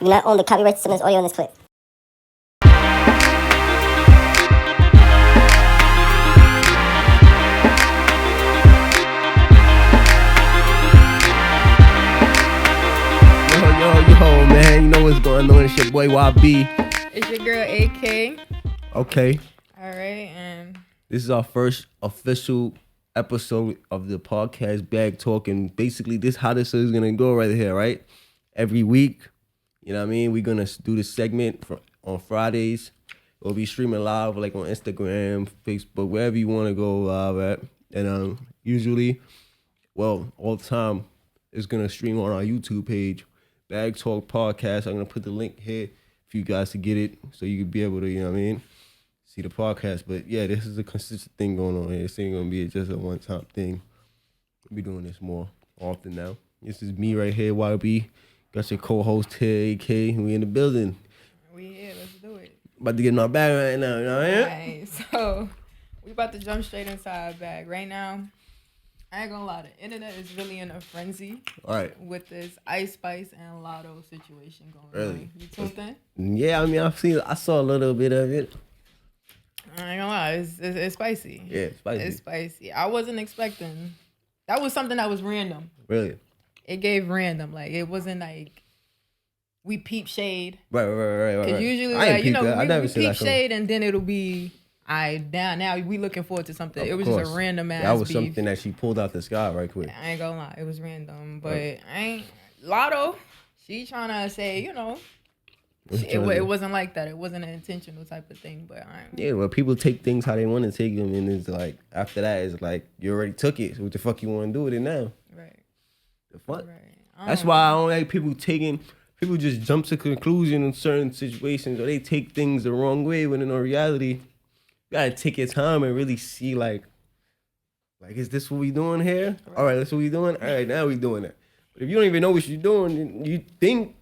do not own the copyrights to this audio in this clip. Yo, man, you know what's going on? It's your boy YB. It's your girl AK. Okay. All right, and This is our first official episode of the podcast Bag Talk, and basically this how this is gonna go right here, right? Every week, you know what I mean? We're gonna do this segment on Fridays. We'll be streaming live like on Instagram, Facebook, wherever you want to go live at. And usually, well, all the time, it's gonna stream on our YouTube page, Bag Talk Podcast. I'm gonna put the link here for you guys to get it, so you can be able to, you know what I mean, see the podcast. But yeah, this is a consistent thing going on here. This ain't gonna be just a one-time thing. We'll be doing this more often now. This is me right here, YB. Got your co-host here, AK. We in the building. we here. Let's do it. About to get in my bag right now, you know what I mean? Alright, so we about to jump straight inside our bag right now. I ain't gonna lie, the internet is really in a frenzy All right. with this Ice Spice and Lotto situation going Really? on. You tuned in? Yeah, I mean, I saw a little bit of it. I ain't gonna lie, it's spicy. Yeah, it's spicy. It's spicy. I wasn't expecting. That was something that was random. Really? It gave random. Like, it wasn't like we peep shade. Right. Because usually, I ain't like, you peeped know, that. I never we seen peep that show. shade and then it'll be, now we looking forward to something. Of It was course. just a random ass That was beef. something that she pulled out the sky right quick. I ain't gonna lie, it was random. But Right. Lotto, she trying to say, you know, it wasn't like that. It wasn't an intentional type of thing. But I ain't. Yeah, well, people take things how they want to take them, and it's like, after that, it's like, you already took it, so what the fuck you want to do with it now? Right. The fuck? Right. That's why I don't like people just jump to conclusion in certain situations, or they take things the wrong way, when in all reality, you gotta take your time and really see, like, is this what we doing here? Right. All right, that's what we doing. All right, now we doing it. But if you don't even know what you're doing, then you think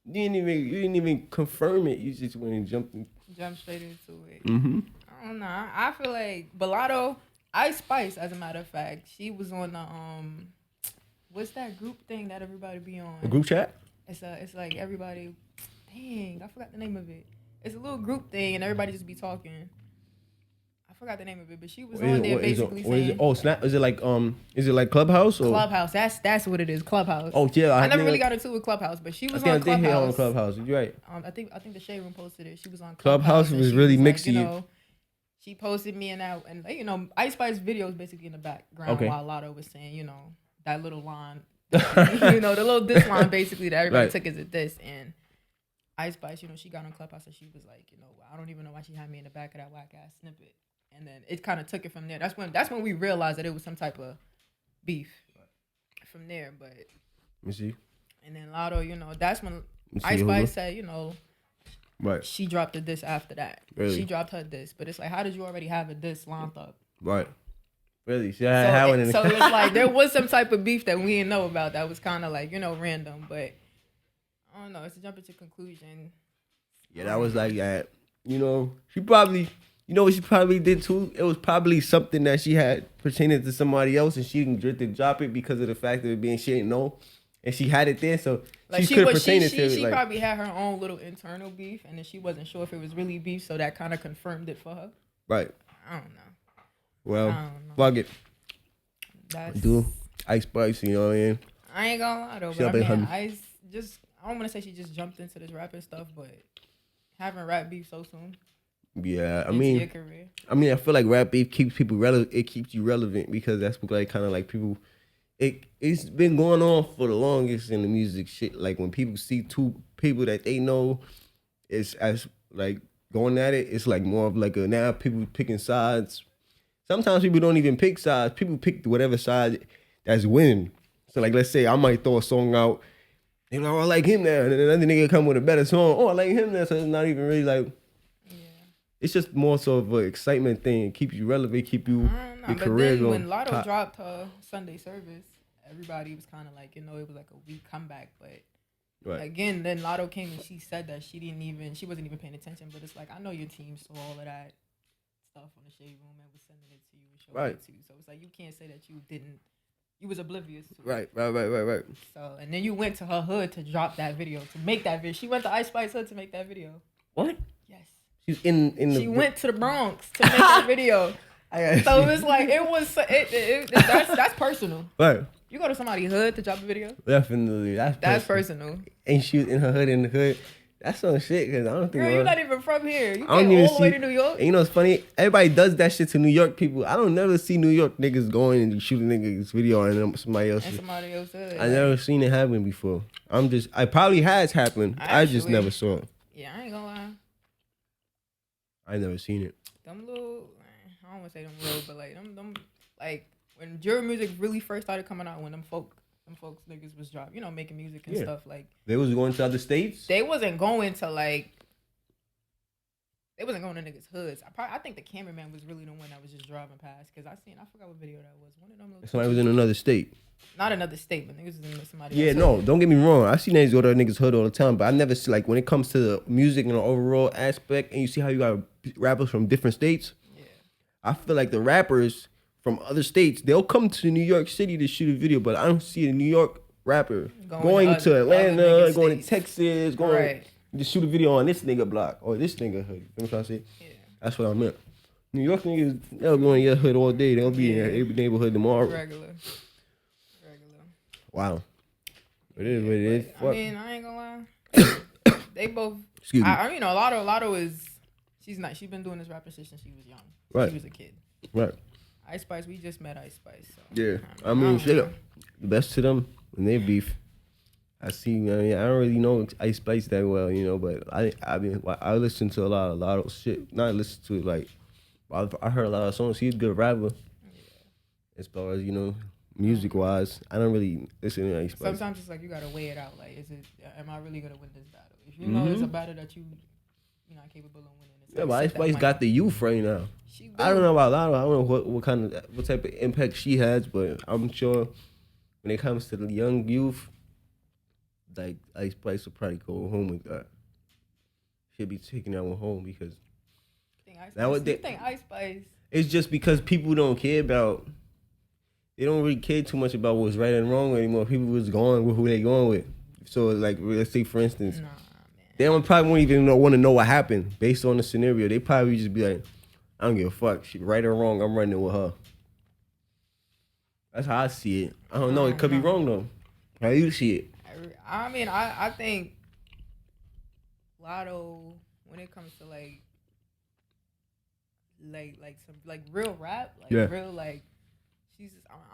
you didn't even confirm it. You just went and jumped in. Jump straight into it. Mm-hmm. I don't know. I feel like Lotto, Ice Spice, as a matter of fact, she was on the what's that group thing that everybody be on? A group chat? It's like everybody. Dang, I forgot the name of it. It's a little group thing and everybody just be talking. I forgot the name of it, but she was on there basically saying. Snap. Is it like Clubhouse or Clubhouse? That's what it is. Clubhouse. Oh yeah, I never really got into it with Clubhouse, but she was I on think I did hear on Clubhouse. Clubhouse. You're right. I think the Shade Room posted it. She was on Clubhouse and was she really like, mixy. you know, she posted me and that, and you know, Ice Spice video is basically in the background Okay. while Lotto was saying, you know, that little line, you know, the little diss line basically that everybody Right. took as a diss. And Ice Spice, you know, she got on Clubhouse and she was like, you know, I don't even know why she had me in the back of that whack ass snippet. And then it kind of took it from there. That's when we realized that it was some type of beef from there. But Let me see. and then Lotto, you know, that's when Let me see Ice who Spice go- said, you know, Right. she dropped a diss after that. Really? She dropped her diss, but it's like, how did you already have a diss lined up? Right. Really? She had one in the So it's like there was some type of beef that we didn't know about that was kind of like, you know, random. But I don't know. It's a jump into conclusion. Yeah, that was like that. You know, she probably, you know what she probably did too? It was probably something that she had pertaining to somebody else, and she didn't drop it because of the fact of it being she didn't know, and she had it there, so Like she could have she pertained to it. Like, probably had her own little internal beef, and then she wasn't sure if it was really beef, so that kind of confirmed it for her. right. I don't know. Well, I don't know. fuck it. That's Do Ice Spice, you know what I mean? I ain't gonna lie though, She but up I in mean, her- I don't want to say she just jumped into this rapping stuff, but having rap beef so soon. Yeah, I into mean, your career. I feel like rap beef keeps people relevant. It keeps you relevant because that's what, like, kind of like people. It's been going on for the longest in the music shit. Like when people see two people that they know, it's as like going at it. It's like more of like a now people picking sides. Sometimes people don't even pick sides. People pick whatever side that's winning. So like, let's say I might throw a song out. They're like, oh, I like him now, and then another nigga come with a better song. Oh, I like him now. So it's not even really like. It's just more so of an excitement thing. It keeps you relevant, keep you I don't know, your but career then going. when Lotto top. dropped her Sunday service, everybody was kind of like, you know, it was like a weak comeback. But Right. again, then Lotto came and she said that she wasn't even paying attention. But it's like, I know your team saw all of that stuff on the Shade Room and was sending it to you and showing Right. it to you. So it's like, you can't say that you didn't You was oblivious to it. Right. So, and then you went to her hood to drop that video, to make that video. She went to Ice Spice hood to make that video. What? Yes. She's in the. She went to the Bronx to make that video. So it's like that's personal. Right. You go to somebody's hood to drop a video. Definitely. That's personal. And she was in her hood, That's some shit, because I don't think... Girl, you're not even from here. You I don't came even all the way to New York. And you know what's funny? Everybody does that shit to New York people. I don't never see New York niggas going and shooting niggas video and somebody else. And somebody else hood. I never seen it happen before. I probably has happened. I just never saw it. Yeah, I ain't gonna lie. I never seen it. Them little... I don't want to say them little, but like, them like, when drill music really first started coming out, when them folks niggas was dropping, making music and stuff, like... They was going to other states? They wasn't going to, like... They wasn't going to niggas' hoods. I think the cameraman was really the one that was just driving past, because I forgot what video that was. One of them... Somebody was in another state. Not another state, but niggas was in somebody Yeah, else's no, hood. don't get me wrong. I see niggas go to a niggas' hood all the time, but I never see, like, when it comes to the music and the overall aspect, and you see how you got rappers from different states, I feel like the rappers from other states, they'll come to New York City to shoot a video, but I don't see a New York rapper going to Atlanta, going to Texas, going to shoot a video on this nigga block or this nigga hood. You know what I'm trying to say? Yeah. That's what I meant. New York niggas, they'll go in your hood all day. They'll be in every neighborhood tomorrow. Regular. Wow. It is what it is. I mean, I ain't gonna lie. They both. Excuse me. I Lotto is. She's been doing this rapping shit since she was young. Right. She was a kid. Right. Ice Spice, we just met Ice Spice. So. Yeah. I mean, shit. The best to them when they beef. I don't really know Ice Spice that well, but I listen to a lot of shit. Not listen to it, like, I heard a lot of songs. He's a good rapper. Yeah. As far as, music wise, I don't really listen to Ice Spice. Sometimes it's like you gotta weigh it out. Like, am I really gonna win this battle? If you know it's a battle that you're not capable of winning. Yeah, but Ice Spice got the youth right now. I don't know about Lotto. I don't know what type of impact she has, but I'm sure when it comes to the young youth, like Ice Spice will probably go home with that. She'll be taking that one home because you think Ice Spice? It's just because people don't care about. They don't really care too much about what's right and wrong anymore. People was going with who they going with. So like, let's say for instance, they probably won't even want to know what happened based on the scenario. They probably just be like, I don't give a fuck. She right or wrong, I'm running with her. That's how I see it. I don't know. It could be wrong though. How you see it? I mean, I think Lotto, when it comes to like some like real rap, real like.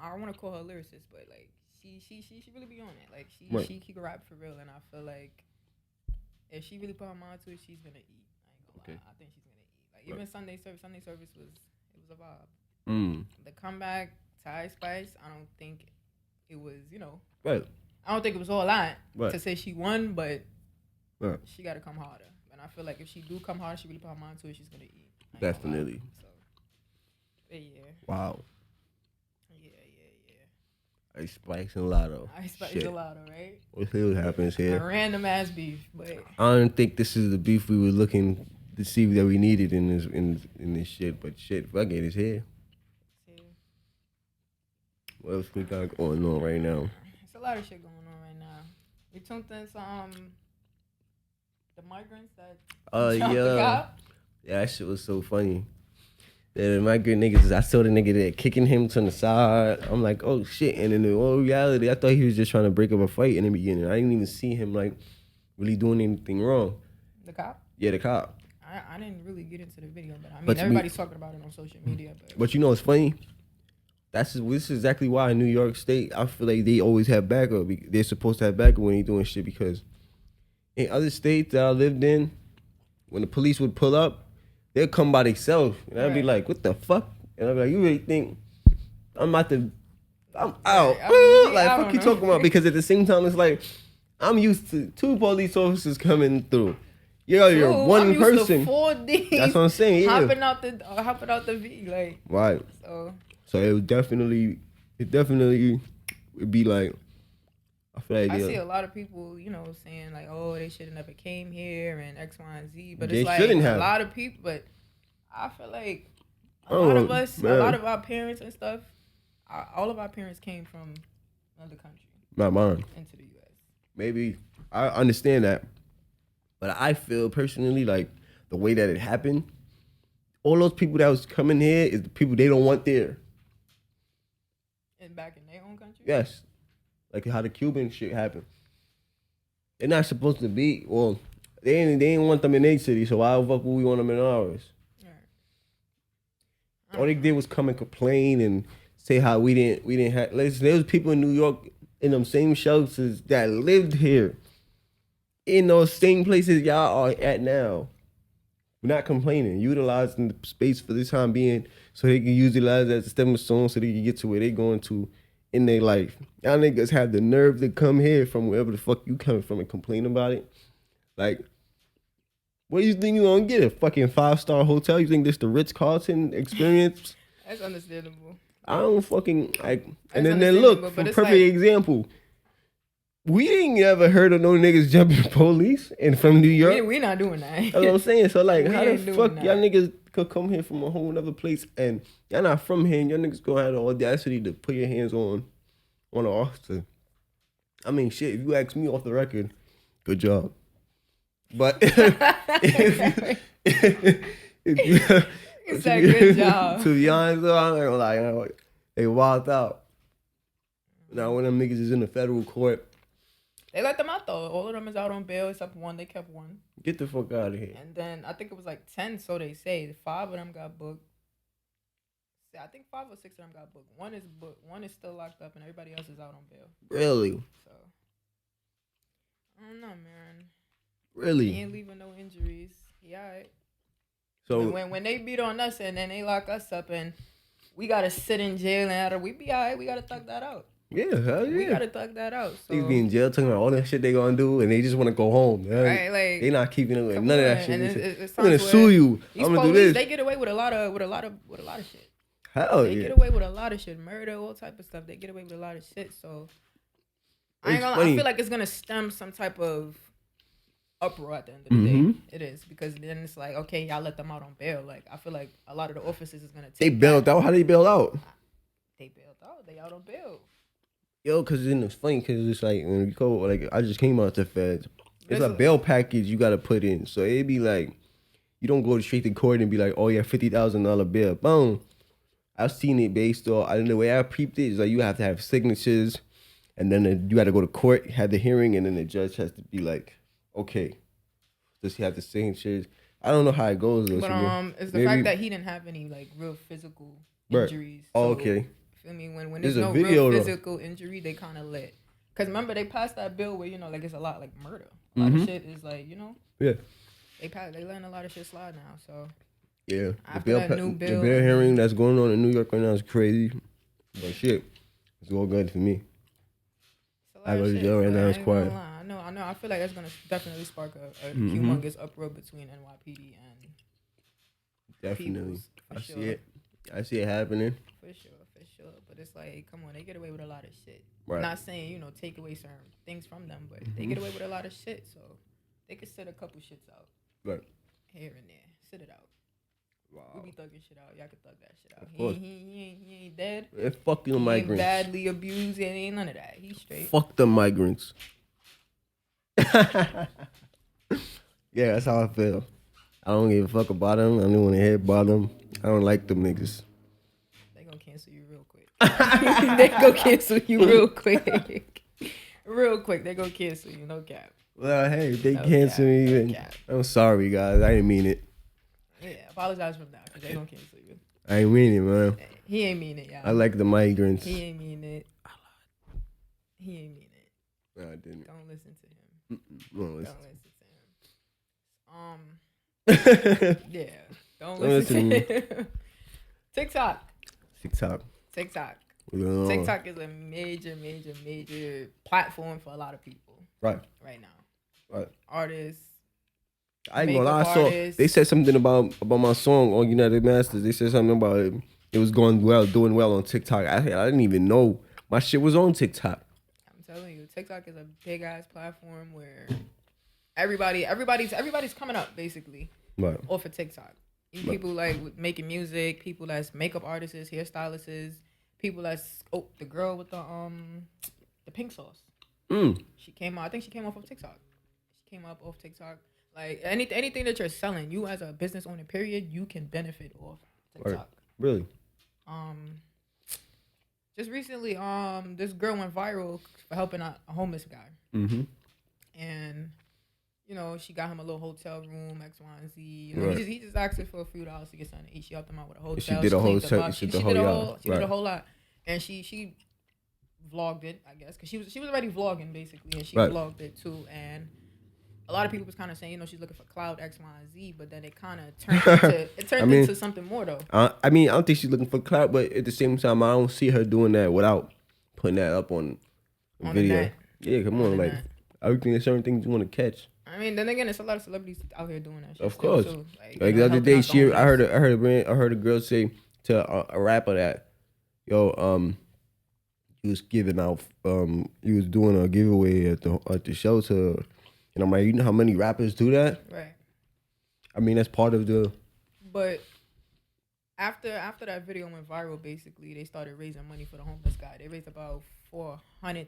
I don't want to call her a lyricist, but like she really be on it. Like she can rap for real, and I feel like if she really put her mind to it, she's gonna eat. I ain't gonna lie. I think she's gonna eat. Like even Sunday service was a vibe. The comeback to Ice Spice, I don't think it was Right. I don't think it was all that to say she won, but she got to come harder. And I feel like if she do come harder, she really put her mind to it, she's gonna eat. Definitely. So, but yeah. Wow. Yeah. Ice Spice and Lotto. Ice Spice and Lotto, right? We'll see what happens here. A random ass beef, but I don't think this is the beef we were looking to see that we needed in this shit. But shit, fuck it, it's here. What else we got going on right now? It's a lot of shit going on right now. We tuned in some the migrants that yeah, that shit was so funny. The migrant niggas, I saw the nigga there kicking him to the side. I'm like, oh shit. And in all reality, I thought he was just trying to break up a fight in the beginning. I didn't even see him like really doing anything wrong. The cop? Yeah, the cop. I didn't really get into the video, but everybody's talking about it on social media. But you know what's funny? This is exactly why in New York State, I feel like they always have backup. They're supposed to have backup when they doing shit, because in other states that I lived in, when the police would pull up, they'll come by themselves. And I'd be like, what the fuck? And I'd be like, you really think I'm out? Like, fuck you talking about? Because at the same time, it's like, I'm used to 2 police officers coming through. You're one person. 4D. That's what I'm saying. Yeah. Hopping out the V, like. Right. So it would definitely would be like. I feel like I see a lot of people, saying like, oh, they should have never came here and X, Y, and Z. But they it's like a lot of people. But I feel like a lot of us, a lot of our parents and stuff, All of our parents came from another country Not mine. into the U.S. Maybe I understand that, but I feel personally like the way that it happened, all those people that was coming here is the people they don't want there. And back in their own country. Yes, like how the Cuban shit happened. They're not supposed to be. Well, they ain't want them in their city, so why the fuck would we want them in ours? Right. All they did was come and complain and say how we didn't have. Listen, there was people in New York in them same shelters that lived here, in those same places y'all are at now. We're not complaining, utilizing the space for this time being, so they can utilize that as a stepping stone, so they can get to where they going to in their life. Y'all niggas have the nerve to come here from wherever the fuck you coming from and complain about it. Like, what do you think you gonna get? A fucking 5-star hotel? You think this the Ritz-Carlton experience? That's understandable. I don't fucking like. And That's then look, understandable, for but it's perfect like- example. We ain't ever heard of no niggas jumping the police and from New York. We not doing that. That's what I'm saying. So like, We how the ain't doing fuck that. y'all niggas could come here from a whole other place and y'all not from here and y'all niggas gonna have the audacity to put your hands on an officer. I mean, shit. If you ask me off the record, good job. But if you It's a good job. to be honest, though, I'm not gonna lie, you know, they wild out. Now when them niggas is in the federal court, They let them out though. All of them is out on bail except one. They kept one. get the fuck out of here. And then I think it was like 10, so they say. 5 of them got booked. I think 5 or 6 of them got booked. One is booked. One is still locked up, and everybody else is out on bail. Really, So I don't know, man. He really. ain't leaving no injuries. He alright. So When they beat on us and then they lock us up and we gotta sit in jail and we be alright. We gotta thug that out. yeah, hell We yeah. gotta thug that out. So Niggas be in jail talking about all that shit they gonna do, and they just want to go home. Man. right, like They not keeping it with come none of on, that shit. and They it's- say, it's I'm gonna times sue where you. these I'm gonna do police, this. they get away with a lot of shit. Hell They yeah. get away with a lot of shit, murder, all type of stuff. They get away with a lot of shit. So I ain't It's gonna. funny. I feel like it's gonna stem some type of uproar at the end of the Mhm. day. It is because then it's like, okay, y'all let them out on bail. Like I feel like a lot of the officers is gonna take They bailed out. How they bailed out? They bailed out. They out on bail. Yo, cause then it's funny, cause it's like when you go, like I just came out the feds. It's a Listen. bail package you gotta put in. So it'd be like, you don't go straight to court and be like, oh yeah, $50,000 bail. Boom. I've seen it based on, I don't know, the way I peeped it is like you have to have signatures, and then you got to go to court, have the hearing, and then the judge has to be like, okay, does he have the signatures? I don't know how it goes though. But so it's the maybe- fact that he didn't have any like real physical Right. injuries. Oh, So, okay. Feel me? When There's there's a no video, real though. physical injury, they kind of let. Cause remember they passed that bill where like it's a lot like murder. A lot of shit is like Yeah. they letting a lot of shit slide now. So Yeah, After that new the bill- bail hearing that's going on in New York right now is crazy. But shit, it's all good for me. it's a lot I of go to shit, jail right but now, I it's ain't gonna quiet. lie. I know. I feel like that's gonna definitely spark a Mhm. humongous uproar between NYPD and Definitely, peoples, for I sure. see it. I see it happening. For sure. But it's like, come on, they get away with a lot of shit. Right. Not saying, take away certain things from them, but they get away with a lot of shit. So they could sit a couple shits out Right. here and there. Sit it out. Wow. We be thugging shit out. Y'all can thug that shit out. Of course. He ain't dead. And fuck the He ain't migrants. badly abused. It ain't none of that. He's straight. Fuck the migrants. Yeah, that's how I feel. I don't give a fuck about them. I don't want to hear about them. I don't like them niggas. They gonna cancel you real quick. They gonna cancel you real quick. Real quick. They gonna cancel you. No cap. Well, hey, if they No cancel cap, me, no then cap. I'm sorry, guys. I didn't mean it. Yeah, apologize from now because they gonna cancel you. I ain't mean it, man. He ain't mean it, y'all. I like the migrants. He ain't mean it. He ain't mean it. No, I didn't. Don't listen to him. No, Don't listen. listen to him. TikTok. Yeah. Don't Don't listen listen to him. TikTok. TikTok. TikTok is a major platform for a lot of people Right. right now. Right. Artists. I ain't gonna lie. I Makeup saw artists. they said something about my song on United Masters. They said something about it was going well, doing well on TikTok. I didn't even know my shit was on TikTok. I'm telling you, TikTok is a big ass platform where everybody's coming up basically Right. off of TikTok. People like with making music, people that's makeup artists, hairstylists, people that's the girl with the pink sauce. She came out. I think she came off of TikTok. She came up off TikTok. Like anything that you're selling, you as a business owner, period, you can benefit off TikTok. Right. Really? Just recently, this girl went viral for helping out a homeless guy. Mm-hmm. And you know, she got him a little hotel room, X, Y, and Z. You know, Right. he just asked her for a few dollars to get something to eat. She helped him out with a hotel. She did a whole cleaned him up. She did a whole lot, and she vlogged it, I guess, because she was already vlogging basically, and she vlogged it too. And a lot of people was kind of saying, you know, she's looking for clout, X, Y, and Z, but then it kind of turned into something more though. I mean, I don't think she's looking for clout, but at the same time, I don't see her doing that without putting that up on video. Yeah, come on, like I think there's certain things you want to catch. I mean, then again, there's a lot of celebrities out here doing that shit. Of course. Too. Like the other day, I heard a girl say to a rapper that, yo, he was giving out, he was doing a giveaway at the shelter, and I'm like, you know how many rappers do that? Right. I mean, that's part of the. But after that video went viral, basically, they started raising money for the homeless guy. They raised about $400,000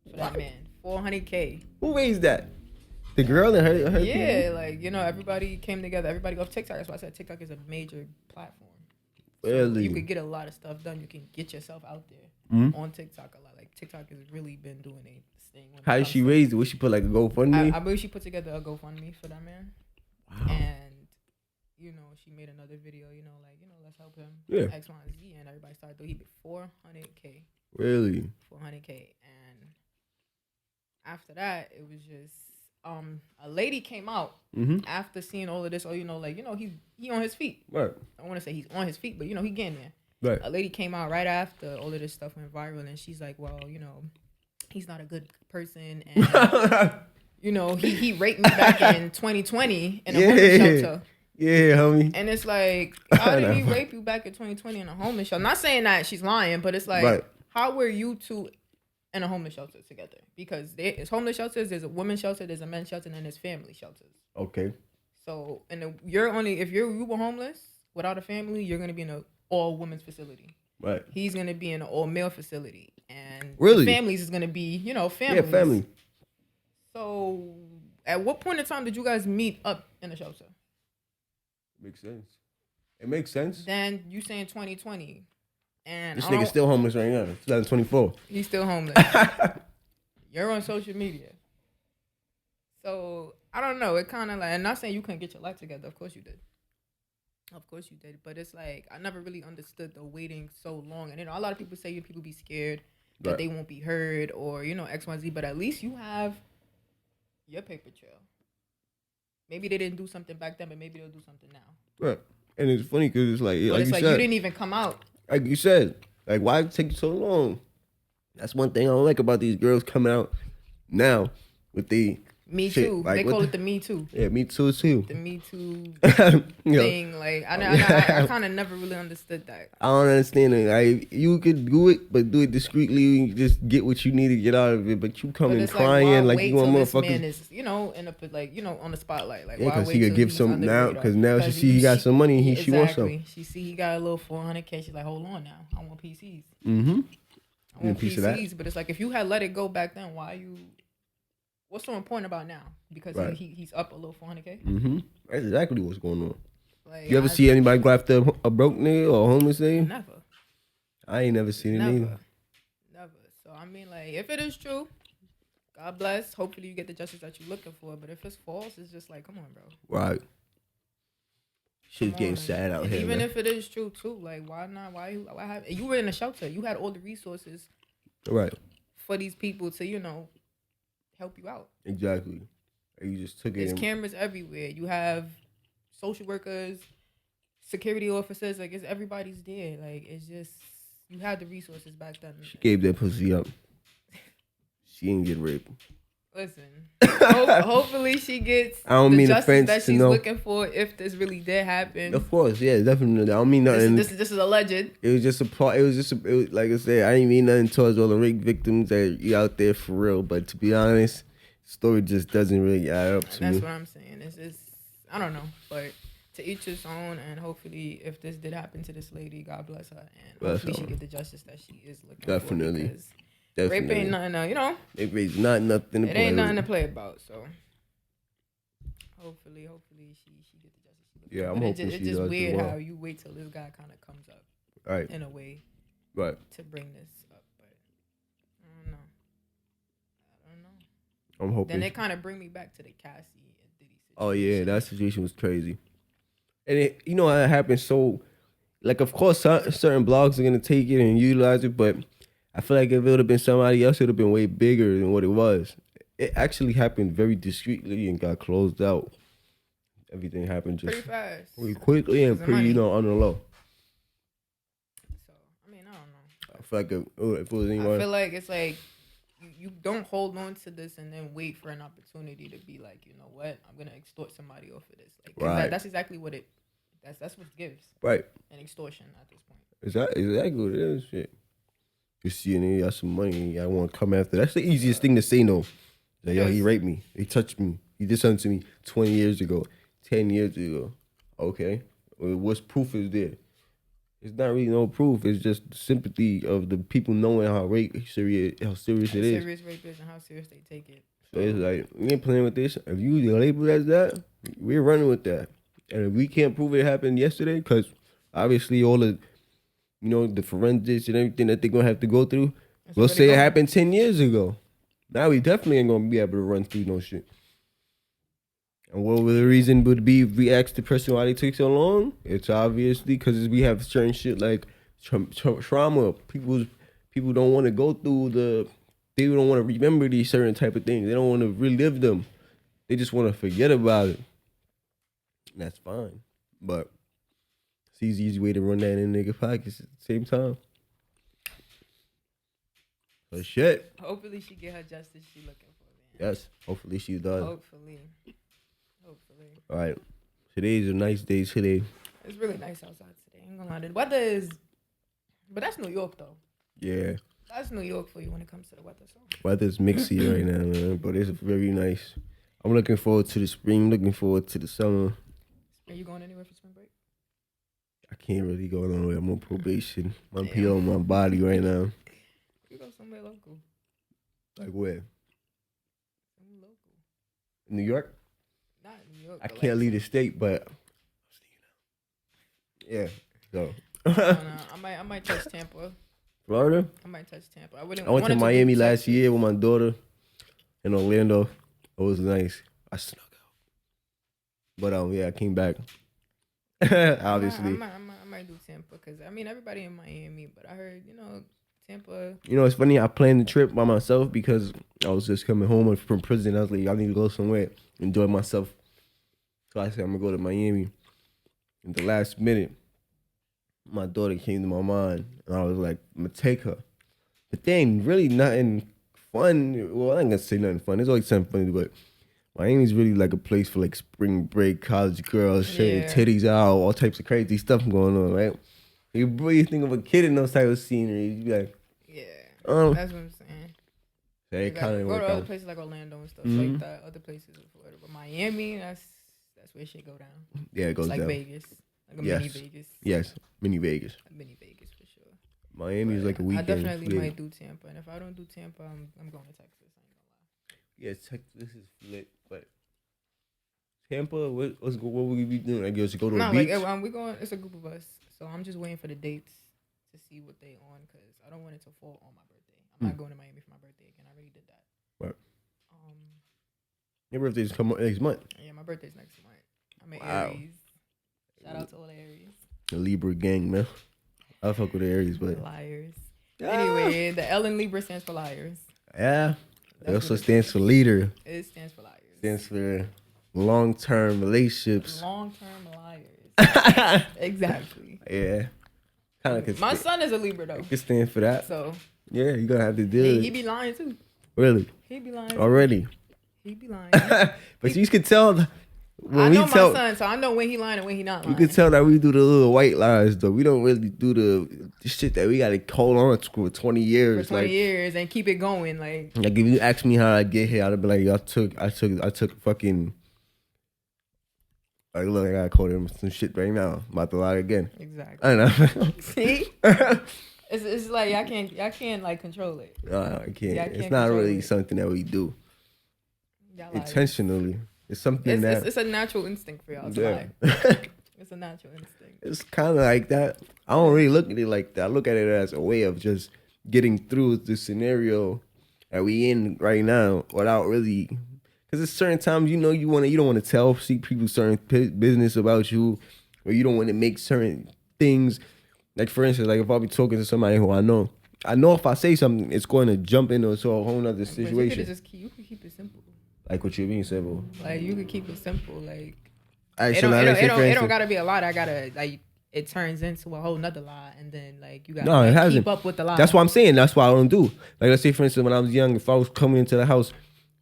for that man. $400K. Who raised that? The girl and her Yeah, people? like, you know, everybody came together. Everybody off TikTok. That's why I said TikTok is a major platform. Really? You could get a lot of stuff done. You can get yourself out there on TikTok a lot. Like, TikTok has really been doing a thing. How did she raise it? Would she put like a GoFundMe? I believe she put together a GoFundMe for that man. Wow. And, you know, she made another video, you know, like, you know, let's help him. Yeah. X, Y, and Z. And everybody started doing. He did $400K. Really? $400K. And after that, it was just a lady came out after seeing all of this. Or, you know, like, you know, he on his feet. Right. I want to say he's on his feet, but, you know, he getting there. Right. A lady came out right after all of this stuff went viral, and she's like, well, you know, he's not a good person, and you know, he raped me back in 2020 in a homeless shelter. Yeah, homie. And it's like, how did he rape you back in 2020 in a homeless shelter? Not saying that she's lying, but it's like, how were you two in a homeless shelter together? Because there's homeless shelters, there's a women's shelter, there's a men's shelter, and then there's family shelters. Okay. So, and if you were homeless without a family, you're gonna be in an all women's facility. Right. He's gonna be in an all male facility, and really, families is gonna be, you know, families. Yeah, family. So, at what point in time did you guys meet up in the shelter? Makes sense. It makes sense. Then you saying 2020, and this nigga's still homeless right now. 2024. He's still homeless. You're on social media, so I don't know. It kind of like, I'm not saying you couldn't get your life together. Of course you did. Of course you did, but it's like I never really understood the waiting so long. And you know, a lot of people say people be scared that they won't be heard, or you know, X, Y, Z. But at least you have your paper trail. Maybe they didn't do something back then, but maybe they'll do something now. Right, and it's funny because it's like, you said, you didn't even come out. Like you said, like why it take so long? That's one thing I don't like about these girls coming out now with the Me shit. Too. Like, they call it the Me Too. Yeah, Me Too too. The Me Too thing. Like I kind of never really understood that. I don't understand it. Like you could do it, but do it discreetly. You just get what you need to get out of it. But you coming crying like you want motherfuckers. Man is, you know, in a like, you know, on the spotlight. Like, yeah, because he could give some now. Because now she see he got some money. And she wants some. She see he got a little $400K. She's like, hold on now, I want PCs. I want piece of that. But it's like if you had let it go back then, why you? What's so important about now? Because he's up a little $400K. That's exactly what's going on. Like, you ever see anybody go after a broke nigga or a homeless nigga? Never. I ain't never seen it either. Never. So I mean, like, if it is true, God bless. Hopefully you get the justice that you're looking for. But if it's false, it's just like, come on, bro. Right. Shit's getting sad out here. Even if it is true too, like, why not? Why have you were in a shelter? You had all the resources, right, for these people to, you know, help you out. Exactly. You just took it. There's cameras everywhere. You have social workers, security officers. Like, it's everybody's there. Like, it's just you had the resources back then. She gave that pussy up. She didn't get raped. Listen, hopefully she gets the justice that she's looking for if this really did happen. Of course, yeah, definitely. I don't mean nothing. This is alleged. It was just a part. It was like I said. I didn't mean nothing towards all the rape victims that you out there for real. But to be honest, the story just doesn't really add up to me. That's what I'm saying. It's just, I don't know, but To each his own, and hopefully, if this did happen to this lady, God bless her, and Bless hopefully her. she get the justice that she is looking Definitely. for. Because Definitely. rape ain't nothing, you know. Rape's not nothing to It play ain't nothing to with. play about. So hopefully she get the justice she looking Yeah, for. I'm But hoping it's she just does as weird well. how you wait till this guy kind of comes up Right. in a way Right. to bring this up, but I don't know. I'm hoping. Then it kind of bring me back to the Cassie and Diddy situation. Oh yeah, that situation was crazy. And it, you know how it happened. So, like, of course, certain blogs are gonna take it and utilize it, but I feel like if it would have been somebody else, it would have been way bigger than what it was. It actually happened very discreetly and got closed out. Everything happened just pretty fast. pretty quickly and Because of pretty, money. on the low. So I mean, I don't know. I feel like if it was I anyone, feel like it's like you don't hold on to this and then wait for an opportunity to be like, you know what, I'm gonna extort somebody off of this. Like, 'cause Right. that's exactly what it. That's what it gives. right? An extortion at this point. Is that exactly what it is? Shit. You see, and you got some money, and y'all want to come after. That's the easiest thing to say. No, like, yo, he Yes. raped me. He touched me. He did something to me 20 years ago, 10 years ago. Okay, well, what's proof is there? It's not really no proof. It's just the sympathy of the people knowing how serious How it is. serious rape is and how serious they take it. So it's like, we ain't playing with this. If you label it as that, we're running with that. And if we can't prove it happened yesterday, because obviously all the, the forensics and everything that they're going to have to go through, It's we'll already say it gone. happened 10 years ago. Now we definitely ain't going to be able to run through no shit. And what would the reason would be if we asked the person why they took so long? It's obviously because we have certain shit like trauma. People don't want to go through they don't want to remember these certain type of things. They don't want to relive them. They just want to forget about it. And that's fine. But it's the easy way to run that in nigga pockets at the same time. But shit. Hopefully she get her justice she looking for, man. Yes. Hopefully she does. Hopefully. All right. Today's a nice day today. It's really nice outside today. Ain't gonna lie. The weather is, but that's New York though. Yeah. That's New York for you when it comes to the weather. So Weather's mixy right now, man. But it's very nice. I'm looking forward to the spring. Looking forward to the summer. are you going anywhere for spring break? I can't really go nowhere. I'm on probation. I'm Damn. PO on my body right now. You go somewhere local. Like where? Somewhere local. New York? Not New York. I but can't like leave the state, but yeah. So I might touch Tampa. Florida? I might touch Tampa. I I went wanted to do Miami last Texas. year with my daughter in Orlando. It was nice. I snuck out. But yeah, I came back. Obviously. I might do Tampa because I mean everybody in Miami, but I heard Tampa. You know, it's funny. I planned the trip by myself because I was just coming home from prison. I was like, I need to go somewhere, enjoy myself. So I said, I'm going to go to Miami. In the last minute, my daughter came to my mind. And I was like, I'm going to take her. But there ain't really nothing fun. Well, I ain't going to say nothing fun. There's always something funny, but Miami's really like a place for like spring break, college girls, showing Yeah. titties out, all types of crazy stuff going on, right? You think of a kid in those type of sceneries, you be like, Yeah, um, that's what I'm saying. they Like, kind of go work to other out. places like Orlando and stuff Mhm. like that. Other places in Florida, but Miami, that's where shit go down. Yeah, it goes It's like down. Vegas, like a Yes. mini Vegas. Yes, mini Vegas. A mini Vegas for sure. Miami is But like a weekend. I definitely flick. might do Tampa, and if I don't do Tampa, I'm going to Texas. I ain't gonna lie. Yeah, Texas is lit, but Tampa, what would we be doing? I guess go to a No, beach. like we going. It's a group of us, so I'm just waiting for the dates to see what they on because I don't want it to fall on my birthday. I'm not going to Miami for my birthday again. I already did that. Right. Um. Your birthday's come up next month. Yeah, my birthday's next month. I'm in Wow. Aries. Shout out to all the Aries. The Libra gang, man. I fuck with the Aries, but Liars. Anyway, the L in Libra stands for liars. yeah, it That's also what it stands for leader. It stands for liars. Stands for long-term relationships. Long-term liars. Exactly. Yeah, kind of. My son is a Libra though, It could stand for that. so Yeah, you gonna have to deal. he with it. be lying too. Really He be lying. already. He be lying. But you can tell when I we know tell. my son, so I know when he lying and when he not You lying. can tell that we do the little white lies though. We don't really do the shit that we gotta hold on to for 20 for years. 20 like, years and keep it going. like if you ask me how I get here, I'd be like, I took fucking Like, look, I gotta call them some shit right now. I'm about to lie again. Exactly. I know. See, it's like y'all can't like control it. No, I can't. Yeah, I It's can't not control really it. something that we do Y'all lie. intentionally. It's something that It's a natural instinct for y'all to yeah. lie. It's a natural instinct. It's kind of like that. I don't really look at it like that. I look at it as a way of just getting through the scenario that we in right now without really, because it's certain times you don't want to tell people certain business about you, or you don't want to make certain things. Like for instance, like if I'll be talking to somebody who I know if I say something, it's going to jump into a whole nother But you situation. could keep it simple. Like what you mean, simple. Like you could keep it simple. Like All right, it so now let's say, for don't instance- gotta be a lie. I gotta like it turns into a whole nother lie, and then like you gotta No, it like, hasn't. keep up with the lie. That's what I'm saying. That's why I don't do. Like, let's say, for instance, when I was young, if I was coming into the house,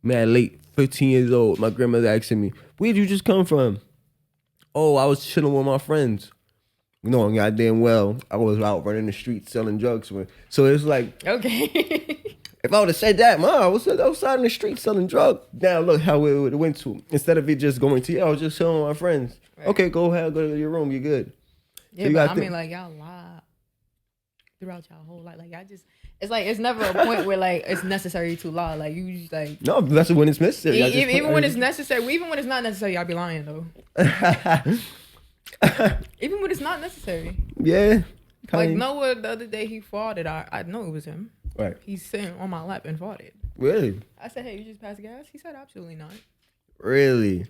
man, late, 15 years old, my grandmother asking me, where'd you just come from? Oh, I was chilling with my friends. You know, goddamn well, I was out running the streets selling drugs. So it's like, Okay. if I would have said that, Mom, I was outside in the street selling drugs. Now look how it would have went to. Instead of it just going to, I was just chilling with my friends. Right. Okay, go ahead, go to your room, you're good. Yeah, So you but gotta I mean, think- like y'all lie throughout y'all whole life. Like y'all just, it's like it's never a point where like it's necessary to lie. Like you just like No, that's when it's necessary. I just even put- when it's necessary, even when it's not necessary, y'all be lying though. Even when it's not necessary. Yeah. Like kinda. Noah the other day he farted. I know it was him. Right. He's sitting on my lap and farted. Really? I said, "Hey, you just passed gas?" He said, "Absolutely not." Really?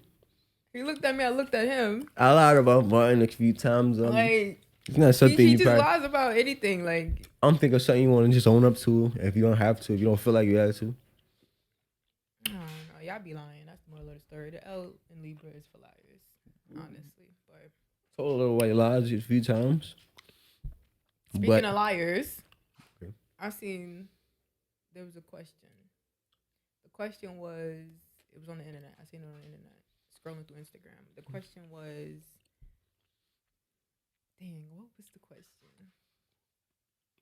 He looked at me. I looked at him. I lied about Martin a few times. Like It's not something he you just probably. lies about anything. Like I'm thinking of something you want to just own up to. If you don't have to, if you don't feel like you have to. I don't know. Y'all be lying. That's the moral of the story. The L in Libra is for liars, honestly. But Told a little white lies a few times. speaking of liars, Okay. I seen there was a question. The question was, it was on the internet. I seen it on the internet, scrolling through Instagram. The question was, dang, what was the question?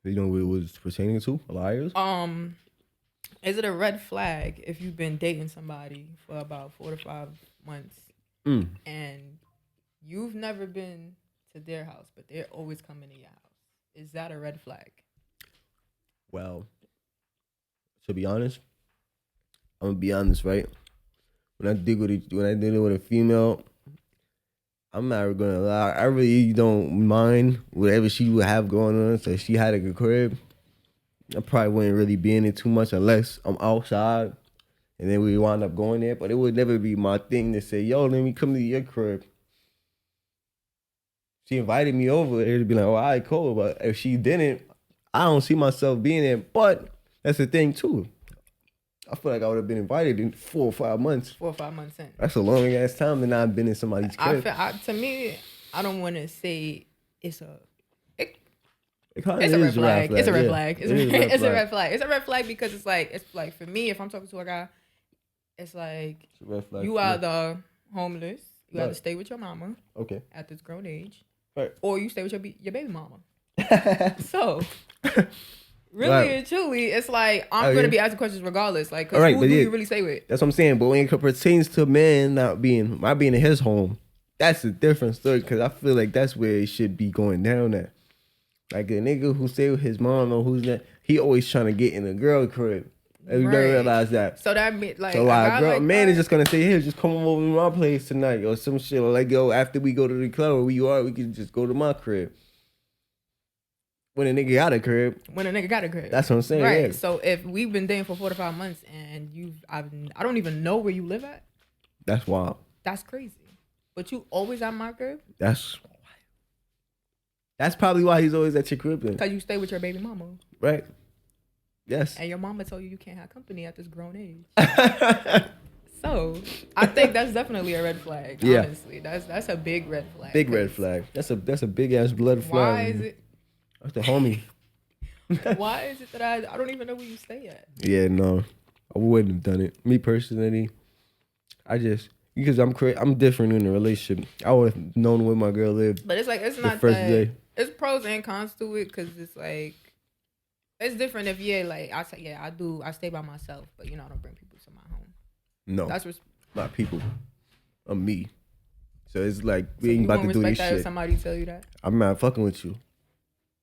You know what it was pertaining to? Liars? Is it a red flag if you've been dating somebody for about 4 to 5 months Mm. and you've never been to their house, but they're always coming to your house? Is that a red flag? Well, to be honest, I'm gonna be honest, right? When I deal with a female, I'm not gonna lie. I really don't mind whatever she would have going on. So if she had a good crib, I probably wouldn't really be in it too much unless I'm outside, and then we wind up going there. But it would never be my thing to say, "Yo, let me come to your crib." She invited me over, it'd be like, "Oh, all right, cool." But if she didn't, I don't see myself being there. But that's the thing too. I feel like I would have been invited in 4 or 5 months. 4 or 5 months in. That's a long ass time to not been in somebody's crib. To me, I don't want to say it's a. It kinda It's a is red flag. It's a red yeah. flag. It is a red It's a flag. red flag. It's a red flag because it's like for me, if I'm talking to a guy, it's like It's a red flag. you either homeless, you either Right. stay with your mama Okay. at this grown age, Right. or you stay with your baby mama. So, really Right. and truly, it's like I'm Oh, gonna yeah. be asking questions regardless. Like, 'cause All right, who but do yeah. you really stay with? That's what I'm saying. But when it pertains to a man not being in his home, that's a different story. Because I feel like that's where it should be going down at. Like a nigga who stay with his mom or who's not, he always trying to get in a girl crib. Everybody Right. realize that. So that mean like So a like, guy a girl, like man that- is just gonna say, "Here, just come over to my place tonight," or some shit. Or like, "Yo, after we go to the club or where you are, we can just go to my crib." When a nigga got a crib, when a nigga got a crib. that's what I'm saying. Right. Yeah. So if we've been dating for 4 to 5 months and I don't even know where you live at, That's wild. that's crazy. But you always at my crib That's probably why he's always at your crib then. because you stay with your baby mama Right. Yes. and your mama told you can't have company at this grown age. So I think that's definitely a red flag. Yeah. Honestly, that's a big red flag. Big red 'cause flag. That's a big ass blood flag. Why is it? That's the homie. Why is it that I don't even know where you stay at? Yeah, no, I wouldn't have done it. Me personally, I just because I'm different in a relationship. I would have known where my girl lived. But it's like it's The not first that. day. It's pros and cons to it because it's like it's different if like I say I stay by myself, but I don't bring people to my home. No, That's res- not people. Me. So it's like So we ain't you about won't to do respect this that if shit. somebody tell you that? I'm not fucking with you.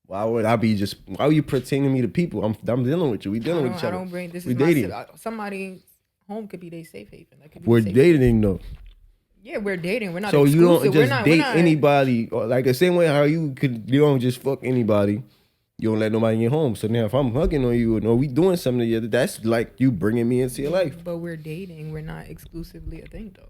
Why would I be just? Why are you pretending me to people? I'm dealing with you. We dealing with each I other. don't bring this. We Is my dating. somebody's home could be their safe haven. That could be We're the safe haven. dating though. Yeah, we're dating. We're not. So you exclusive. don't We're just not, date we're not, anybody, or like the same way how you don't just fuck anybody. You don't let nobody get home. So now if I'm hugging on you or we doing something together, that's like you bringing me into your life. But we're dating. We're not exclusively a thing though.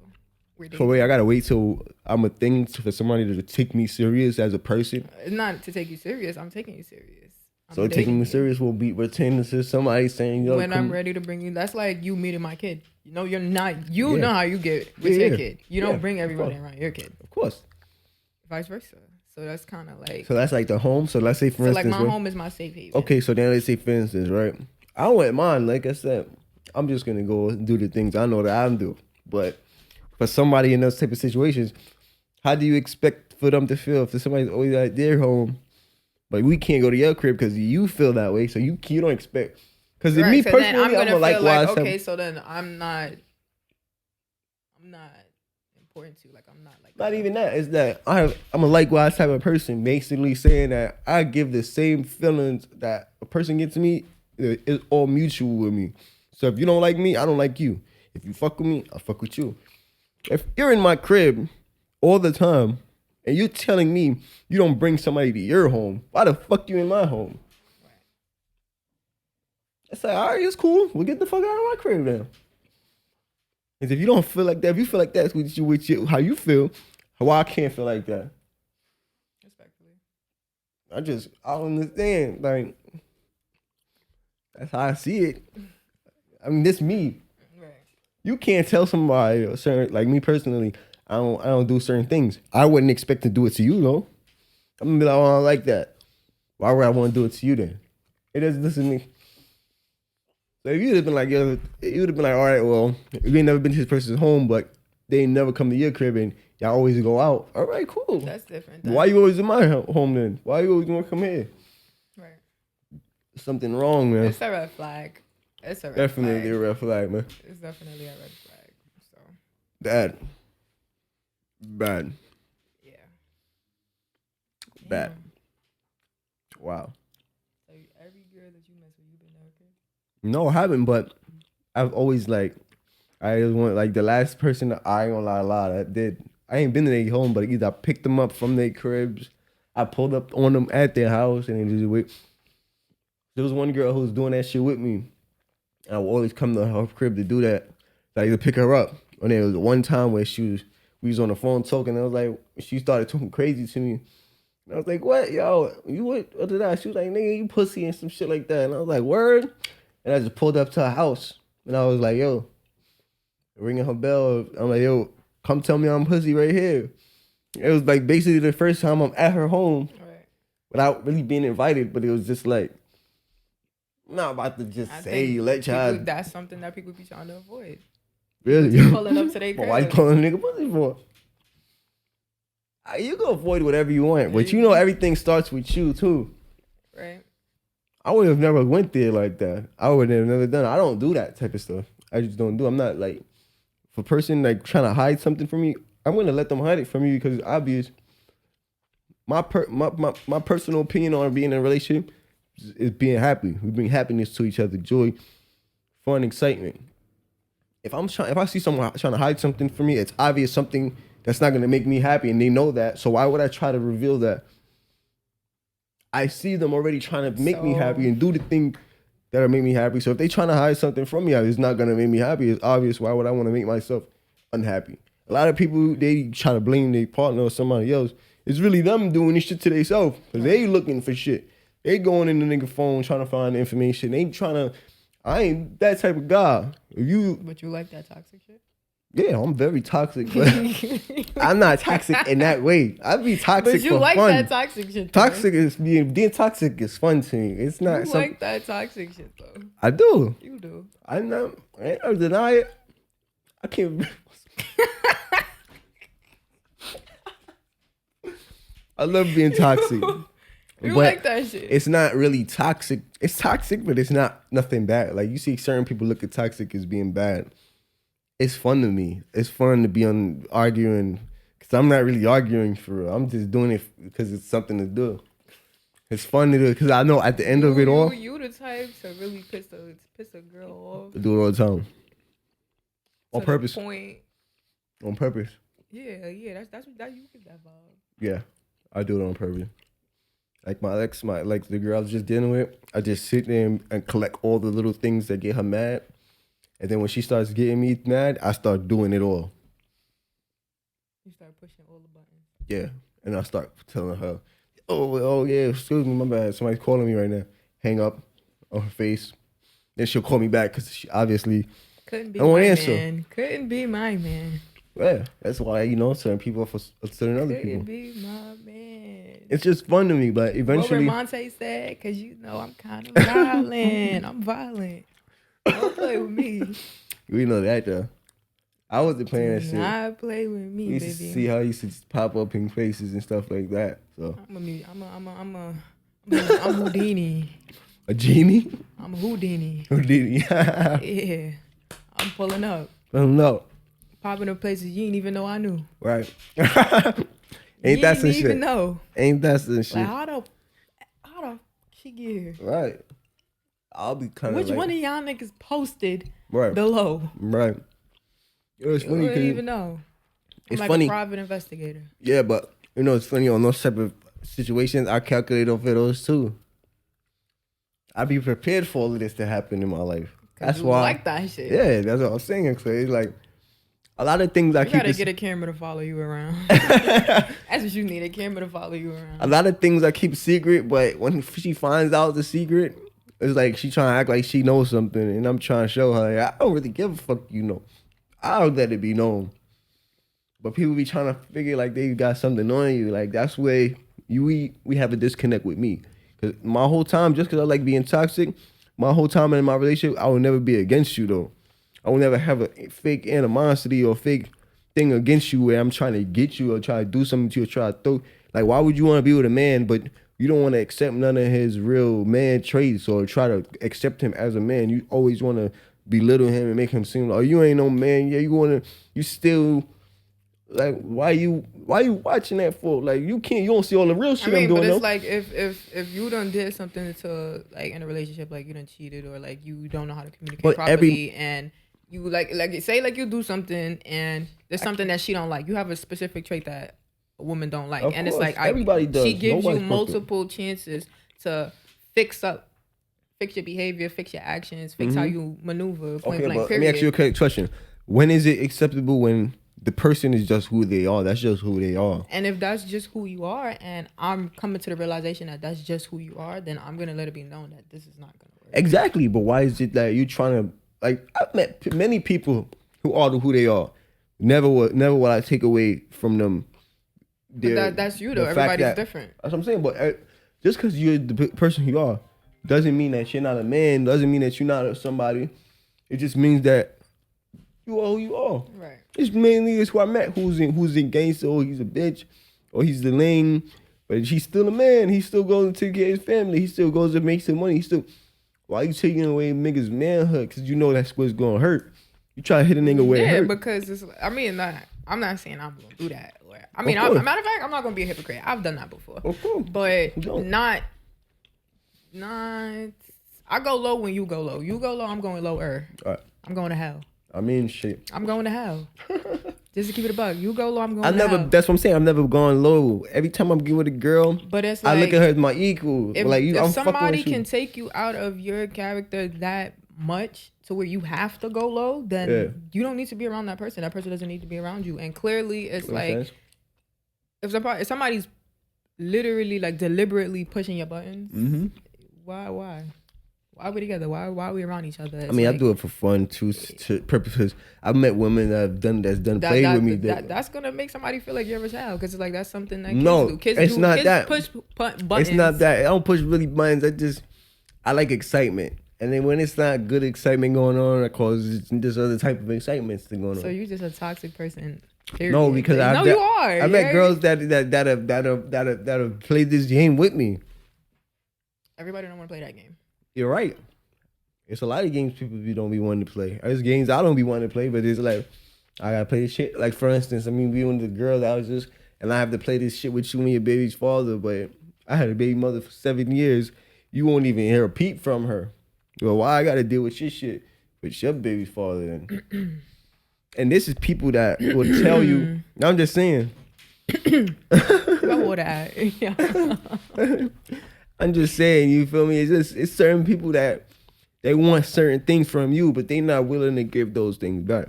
We're dating. So wait, I gotta wait till I'm a thing for somebody to take me serious as a person. It's not to take you serious. I'm taking you serious. I'm So dating taking me you. serious will be pretending to somebody saying, "Yo, When I'm come." ready to bring you, that's like you meeting my kid. You know, you're not. You Yeah. know how you get with Yeah, your yeah. kid. You Yeah, don't bring of everybody course. around your kid. Of course. Vice versa. So that's kind of like. So that's like the home. So let's say for So like instance, my right? home is my safe haven. Okay, so then let's say for instance, right? I don't want mine. Like I said, I'm just gonna go and do the things I know that I do. But for somebody in those type of situations, how do you expect for them to feel if somebody's always at their home, but we can't go to your crib because you feel that way? So you don't expect. Because Right, me so then personally, I'm gonna a feel like, likewise. okay, so then I'm not important to. Like I'm not like. Not even that. It's that I'm a likewise type of person. Basically saying that I give the same feelings that a person gets to me. It's all mutual with me. So if you don't like me, I don't like you. If you fuck with me, I fuck with you. If you're in my crib all the time and you're telling me you don't bring somebody to your home, why the fuck you in my home? It's like, all right, it's cool. We'll get the fuck out of my crib now. Because if you don't feel like that, if you feel like that's with you, how you feel, why I can't feel like that? Respectfully. I don't understand. Like, that's how I see it. I mean, this me. Right. You can't tell somebody a certain, like me personally, I don't do certain things. I wouldn't expect to do it to you though. I'm gonna be like, oh, I don't like that. Why would I want to do it to you then? It doesn't listen to me. So if you'd have been like, yo, you would have been like, all right, well, you ain't never been to this person's home, but they ain't never come to your crib and y'all always go out. All right, cool. That's different. Why you always in my home then? Why you always want to come here? Right. Something wrong, man. It's a red flag. It's a red Definitely flag. a red flag, man. It's definitely a red flag. So Bad. yeah. Bad. Damn. Wow. So every girl that you mess with, you been there, okay? No, I haven't, but I've always like, I just want like the last person that I ain't gonna lie, I did. I ain't been to their home, but either I picked them up from their cribs, I pulled up on them at their house, and then just wait. There was one girl who was doing that shit with me. And I would always come to her crib to do that. So I used to pick her up. And there was one time where we was on the phone talking, and I was like, she started talking crazy to me. And I was like, what, yo, you what did that? She was like, nigga, you pussy and some shit like that. And I was like, word? And I just pulled up to her house. And I was like, yo, ringing her bell. I'm like, yo, come tell me I'm pussy right here. It was like basically the first time I'm at her home Right. without really being invited, but it was just like, I'm not about to just say, let y'all. That's something that people be trying to avoid. Really? Pulling up to their But why you crib. calling a nigga pussy for? You can avoid whatever you want, but you know everything starts with you too. Right. I would have never went there like that. I would have never done it. I don't do that type of stuff. I just don't do. I'm not like, if a person like trying to hide something from me, I'm gonna let them hide it from you because it's obvious. My personal opinion on being in a relationship is being happy. We bring happiness to each other, joy, fun, excitement. If I see someone trying to hide something from me, it's obvious something that's not gonna make me happy, and they know that. So why would I try to reveal that? I see them already trying to make me happy and do the thing that'll make me happy. So if they trying to hide something from me, it's not gonna make me happy. It's obvious. Why would I want to make myself unhappy? A lot of people, they try to blame their partner or somebody else. It's really them doing this shit to themselves because they looking for shit. They going in the nigga phone trying to find the information. They trying to. I ain't that type of guy. But you like that toxic shit? Yeah, I'm very toxic, but I'm not toxic in that way. I be toxic But you for like fun. that toxic shit. Though. Toxic is being toxic is fun to me. It's not You something like that toxic shit though. I do. You do. I don't deny it. I can't. I love being toxic. You But like that shit. It's not really toxic. It's toxic, but it's not nothing bad. Like you see certain people look at toxic as being bad. It's fun to me. It's fun to be arguing. Cause I'm not really arguing for real. I'm just doing it because it's something to do. It's fun to do because I know at the end of it all, You the type to really piss a girl off. I do it all the time. On To the purpose. Point. On purpose. Yeah, that's what you get that vibe. Yeah, I do it on purpose. Like like the girl I was just dealing with, I just sit there and collect all the little things that get her mad. And then when she starts getting me mad, I start doing it all. You start pushing all the buttons. Yeah. And I start telling her, oh yeah, excuse me, my bad. Somebody's calling me right now. Hang up on her face. Then she'll call me back because she obviously, Couldn't be I won't my answer. man. Couldn't be my man. yeah, that's why, certain people are for certain other people. Couldn't be my man. It's just fun to me, but What eventually, Ramonte said, because you know I'm kind of violent. I'm violent. Don't play with me. we know that though. I wasn't playing that Do shit. not play with me, We used baby. to see how he used to just pop up in faces and stuff like that. So I'm Houdini. a genie? I'm Houdini. Houdini. Yeah. I'm pulling up. I don't know. Popping up places you didn't even know I knew. Right. You Ain't that some didn't even shit? know. Ain't that some shit? Like, how the she get here? Right. I'll be kind of Which one of y'all niggas posted right. below? Right. It was You funny didn't even because know. I'm it's like funny. a private investigator. Yeah, but it's funny on those type of situations. I calculate over those too. I be prepared for all of this to happen in my life. That's You why. like that shit. Yeah, that's what I'm saying. So it's like a lot of things I You keep. gotta get a camera to follow you around. That's what you need, a camera to follow you around. A lot of things I keep secret, but when she finds out the secret, it's like she trying to act like she knows something, and I'm trying to show her I don't really give a fuck. I'll let it be known. But people be trying to figure like they got something on you. Like that's where we have a disconnect with me. Cause my whole time, just cause I like being toxic, my whole time in my relationship, I will never be against you though. I will never have a fake animosity or fake thing against you where I'm trying to get you or try to do something to you or try to throw. Like, why would you want to be with a man, but you don't want to accept none of his real man traits or try to accept him as a man? You always want to belittle him and make him seem like, oh, you ain't no man. Yeah, you still, like, why you watching that for? Like, you don't see all the real shit I'm doing. But it's though. like if you done did something to like in a relationship, like you done cheated or like you don't know how to communicate But properly, and you like say like you do something and there's something that she don't like. You have a specific trait that a woman don't like, Of and it's course, like everybody does. She gives Nobody's you perfect. multiple chances to fix your behavior, fix your actions, fix how you maneuver. Point Okay, blank. but Period. let me ask you a quick question. When is it acceptable when the person is just who they are? That's just who they are. And if that's just who you are, and I'm coming to the realization that that's just who you are, then I'm gonna let it be known that this is not gonna work. Exactly, but why is it that you trying to like? I've met many people who are who they are. Never will I take away from them. But that's you though. the fact Everybody's that- different. That's what I'm saying. But just because you're the person you are, doesn't mean that you're not a man. Doesn't mean that you're not somebody. It just means that you are who you are. Right. It's mainly who I met. Who's in gangster, or he's a bitch, or he's the lame. But he's still a man. He still goes to take care of his family. He still goes and makes some money. Why you taking away niggas' manhood? Because you know that's what's gonna hurt. You try to hit a nigga where it Yeah, hurt. because I'm not saying I'm gonna do that. Matter course. of fact, I'm not gonna be a hypocrite. I've done that before. Of course. But Don't. not. I go low when you go low. You go low, I'm going lower. All right. I'm going to hell. I mean, shit. I'm going to hell. Just to keep it a bug. You go low, I'm going to hell. That's what I'm saying. I'm never going low. Every time I'm with a girl, But it's I like, look at her as my equal. if, like if I'm fucking somebody with you. can take you out of your character that much to where you have to go low, then Yeah. you don't need to be around that person. That person doesn't need to be around you. And clearly, it's like if somebody's literally like deliberately pushing your buttons, Mm-hmm. why are we together? Why are we around each other? I mean, I do it for fun too, to purposes. I've met women that's done played with me. That's gonna make somebody feel like you're a child because it's like that's something that kids No, do. Kids it's do, not kids that. push buttons. It's not that. I don't push really buttons. I like excitement. And then when it's not good excitement going on, it causes just other type of excitements to going on. So you're just a toxic person. Period. No, because you are. I met girls that have played this game with me. Everybody don't want to play that game. You're right. It's a lot of games people don't be wanting to play. There's games I don't be wanting to play, but it's like I gotta play this shit. Like for instance, I mean, we with the girl that was just, and I have to play this shit with you and your baby's father. But I had a baby mother for 7 years. You won't even hear a peep from her. Well, why I gotta deal with your shit with your baby's father then? And this is people that will tell you. I'm just saying. What would I? Yeah. I'm just saying. You feel me? It's certain people that they want certain things from you, but they not willing to give those things back.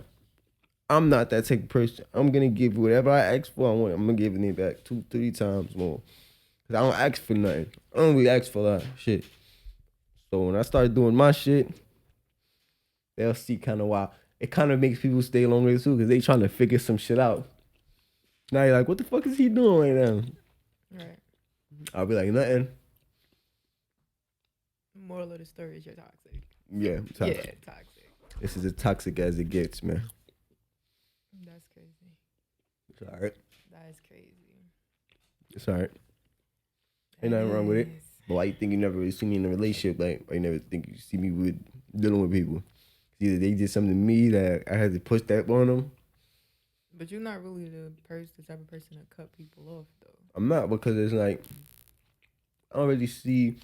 I'm not that type of person. I'm gonna give whatever I ask for. I'm gonna give it back 2-3 times more. Cause I don't ask for nothing. I don't really ask for a lot of shit. So when I start doing my shit, they'll see kind of why. It kind of makes people stay longer too, cause they trying to figure some shit out. Now you're like, what the fuck is he doing right now? Right. I'll be like, nothing. Moral of the story is you're toxic. Yeah, toxic. Yeah, toxic. This is as toxic as it gets, man. That's crazy. It's all right. That is crazy. It's all right. Ain't nothing wrong with it. Yes. But why you think you never really see me in a relationship? Like, why you never think you see me with dealing with people? Either they did something to me that I had to push that on them. But you're not really the type of person to cut people off, though. I'm not, because it's like, I don't really see.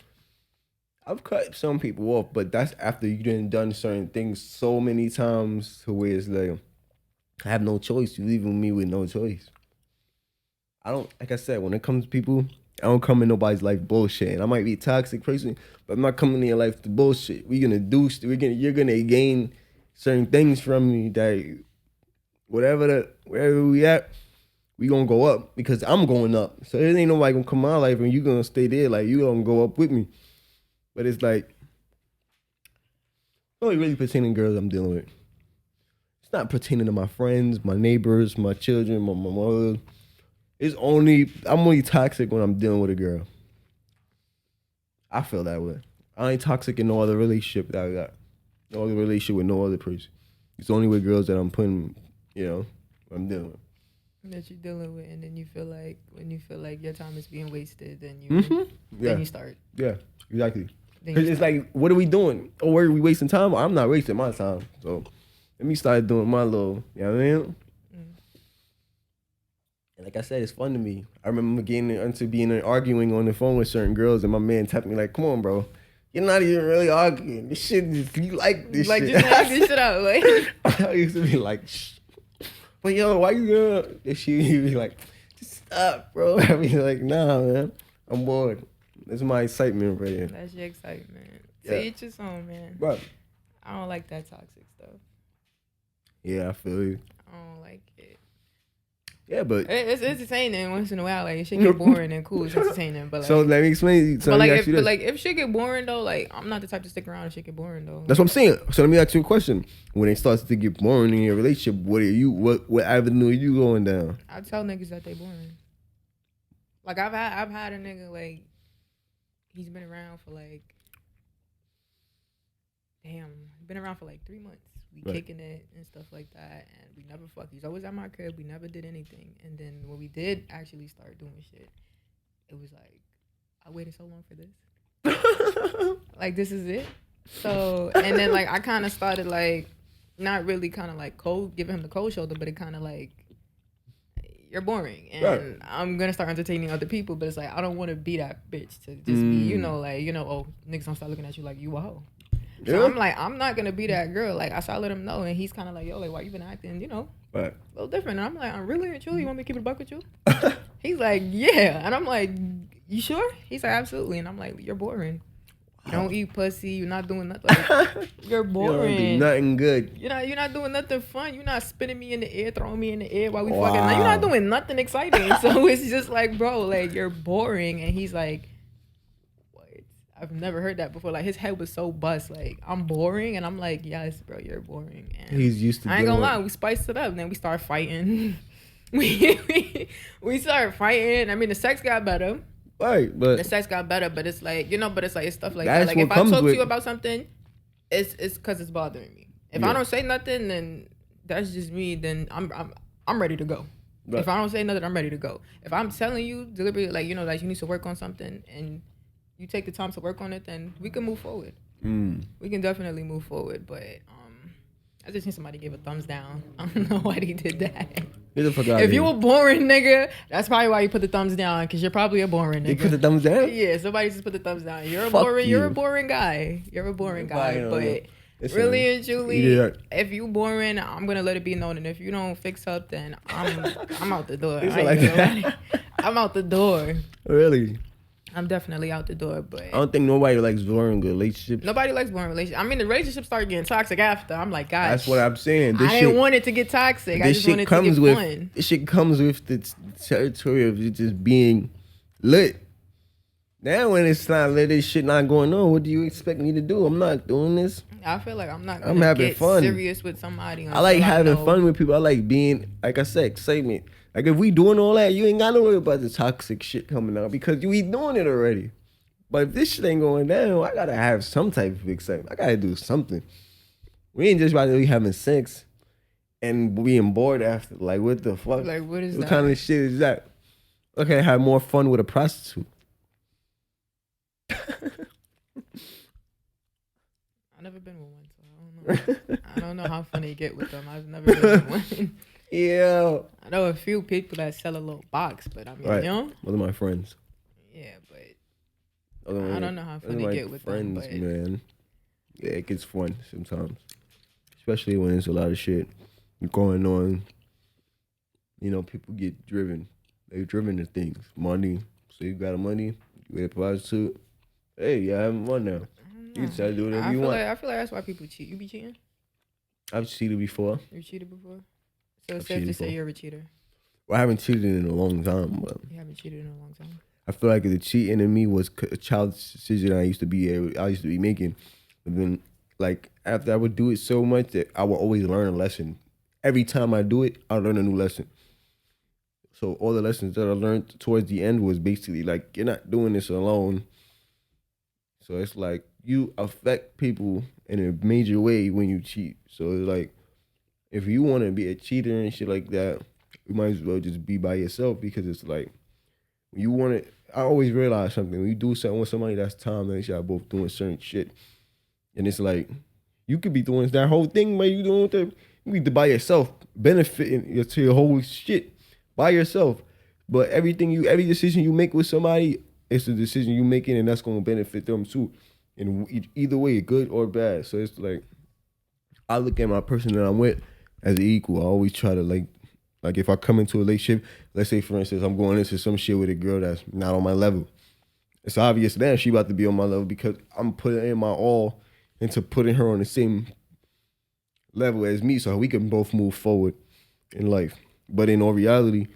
I've cut some people off, but that's after you done certain things so many times to where it's like, I have no choice. You leaving me with no choice. I don't, like I said, when it comes to people, I don't come in nobody's life bullshit. I might be a toxic person, but I'm not coming in your life to bullshit. You're gonna gain certain things from me that wherever we at, we gonna go up because I'm going up. So there ain't nobody gonna come in my life and you gonna stay there. Like, you gonna go up with me. But it's like, only really pertaining to girls I'm dealing with. It's not pertaining to my friends, my neighbors, my children, my mother. I'm only toxic when I'm dealing with a girl. I feel that way. I ain't toxic in no other relationship that I got. No other relationship with no other person. It's only with girls that I'm putting, I'm dealing with. That you're dealing with, and then you feel like when you feel like your time is being wasted, then you start. Yeah, exactly. Then Because you it's start. like, what are we doing? Oh, where are we wasting time? I'm not wasting my time. So let me start doing my little, you know what I mean? And like I said, it's fun to me. I remember getting into arguing on the phone with certain girls, and my man tapped me like, "Come on, bro, you're not even really arguing. This shit, you like this Like, shit." just knock this shit out. Like, I used to be like, "Shh." But yo, why you gonna? And he'd be like, "Just stop, bro." I'd be like, "Nah, man, I'm bored." That's my excitement right here. that's your excitement. Yeah. Say it your own, man. But I don't like that toxic stuff. yeah, I feel you. I don't like it. Yeah, but It's entertaining once in a while. Like, it should get boring and cool. It's entertaining, but like, so let me explain. So but let me like, ask you this. if shit get boring though, like, I'm not the type to stick around if shit get boring though. That's what I'm saying. So let me ask you a question. When it starts to get boring in your relationship, what avenue are you going down? I tell niggas that they boring. Like, I've had a nigga, like, he's been around for like, been around for like 3 months. We Right. kicking it and stuff like that, and we never fuck. He's always at my crib. We never did anything. And then when we did actually start doing shit, it was like, I waited so long for this. Like, this is it. So, and then like I kind of started like, not really kind of like giving him the cold shoulder, but it kind of like, you're boring, and Right. I'm gonna start entertaining other people. But it's like, I don't want to be that bitch to just be, oh, niggas don't start looking at you like you a hoe. So Yeah. I'm like, I'm not gonna be that girl. Like, I started let him know, and he's kind of like, yo, like, why you been acting, Right. a little different? And I'm like, I'm really and truly, you want me to keep it a buck with you? He's like, yeah, and I'm like, you sure? He's like, absolutely, and I'm like, you're boring. You don't eat pussy. You're not doing nothing. Like, you're You boring. don't do nothing good. You're not doing nothing fun. You're not spinning me in the air, throwing me in the air while we Wow. fucking. Like, you're not doing nothing exciting. So it's just like, bro, like, you're boring. And he's like, what? I've never heard that before. Like, his head was so bust. Like, I'm boring, and I'm like, yes, bro, you're boring. And He's used to. I ain't gonna dealing lie, we spiced it up. And then we started fighting. we started fighting. I mean, the sex got better. Right, but The sex got better, but it's like, it's stuff like That's that. Like, what if I comes talk to with- you about something, it's because it's bothering me. If Yeah. I don't say nothing, then that's just me. Then I'm ready to go. Right. If I don't say nothing, I'm ready to go. If I'm telling you deliberately, like, like you need to work on something, and you take the time to work on it, then we can move forward. We can definitely move forward. But I just seen somebody give a thumbs down. I don't know why they did that. Get the fuck out If of you here. a boring nigga, that's probably why you put the thumbs down, because you're probably a boring They nigga. put the thumbs down? Yeah, somebody just put the thumbs down. You're a Fuck boring. You're a you. boring guy. You're a boring Everybody guy. don't But know. Listen, really and truly, yeah. if you boring, I'm gonna let it be known. And if you don't fix up, then I'm out the door. It's I ain't like gonna that. lie. I'm out the door. Really? I'm definitely out the door. But I don't think nobody likes boring relationships. nobody likes boring relationships. I mean, the relationship started getting toxic after. I'm like, gosh, That's what I'm saying. This I shit, didn't want it to get toxic. I this just shit wanted to comes get with fun. this shit comes with the territory of it just being lit. Now when it's not lit, this shit not going on. What do you expect me to do? I'm not doing this. I feel like I'm not I'm gonna having get fun. serious with somebody. I like until having know- fun with people. I like being, like I said, excitement. Like if we doing all that, you ain't got to worry about the toxic shit coming out because you be doing it already. But if this shit ain't going down, I gotta have some type of excitement. I gotta do something. We ain't just about to be having sex and being bored after. Like what the fuck? Like, what is What that? kind of shit is that? Okay, have more fun with a prostitute. I've never been with one, so I don't know. I don't know how fun they get with them. I've never been with one. Yeah. I know a few people that sell a little box, but I mean, Right. you know, One of my friends. yeah, but I I don't know how fun Those they are my get with them, friends, but- man. Yeah, it gets fun sometimes, especially when there's a lot of shit going on. You know, people get driven. They're driven to things, money. So you got money, you get a prostitute. Hey, you having fun now. You decide to do whatever I you feel want. like I feel like that's why people cheat. You be cheating? I've cheated before. You cheated before? So it's I've safe to cheated say before. you're a cheater. Well, I haven't cheated in a long time, but You haven't cheated in a long time. I feel like the cheating in me was a childish decision I used to be making. But then, like after I would do it so much that I would always learn a lesson. Every time I do it, I learn a new lesson. So all the lessons that I learned towards the end was basically like you're not doing this alone. So it's like you affect people in a major way when you cheat. So it's like if you want to be a cheater and shit like that, you might as well just be by yourself because it's like you want it. I always realize something. When you do something with somebody, that's time that y'all both doing certain shit. And it's like, you could be doing that whole thing, but you doing with them. You be by yourself, benefiting to your whole shit by yourself. But every decision you make with somebody, it's a decision you making, and that's gonna benefit them too. And either way, good or bad. So it's like, I look at my person that I'm with as an equal. I always try to like if I come into a relationship, let's say for instance, I'm going into some shit with a girl that's not on my level. It's obvious now she about to be on my level because I'm putting in my all into putting her on the same level as me so we can both move forward in life. But in all reality,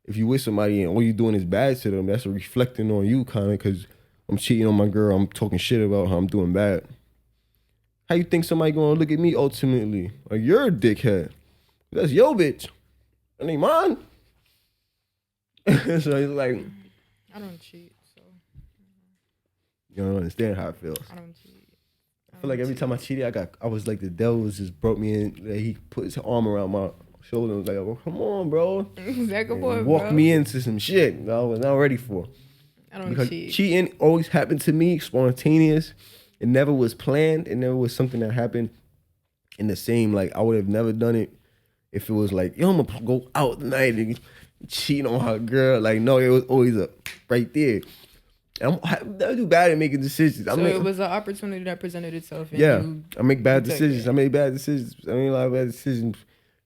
if you with somebody and all you doing is bad to them, that's reflecting on you kind of because I'm cheating on my girl, I'm talking shit about how I'm doing bad. How you think somebody gonna look at me ultimately? Like, you're a dickhead. That's your bitch. That ain't mine. So it's like, I don't cheat, so you don't understand how it feels. I don't cheat. I feel like every time I cheated, I was like the devil just broke me in. Like he put his arm around my shoulder and was like, oh, come on, bro. Exactly, And boy, walk bro. me into some shit that I was not ready for. I don't Because cheat. cheating always happened to me, spontaneous. It never was planned. It never was something that happened in the same, like, I would have never done it if it was like, yo, I'm gonna go out tonight and cheat on her girl. Like, no, it was always right there. And I'm never do bad at making decisions. So it was an opportunity that presented itself. And yeah, you, I make bad you took decisions. it. I made bad decisions. I made a lot of bad decisions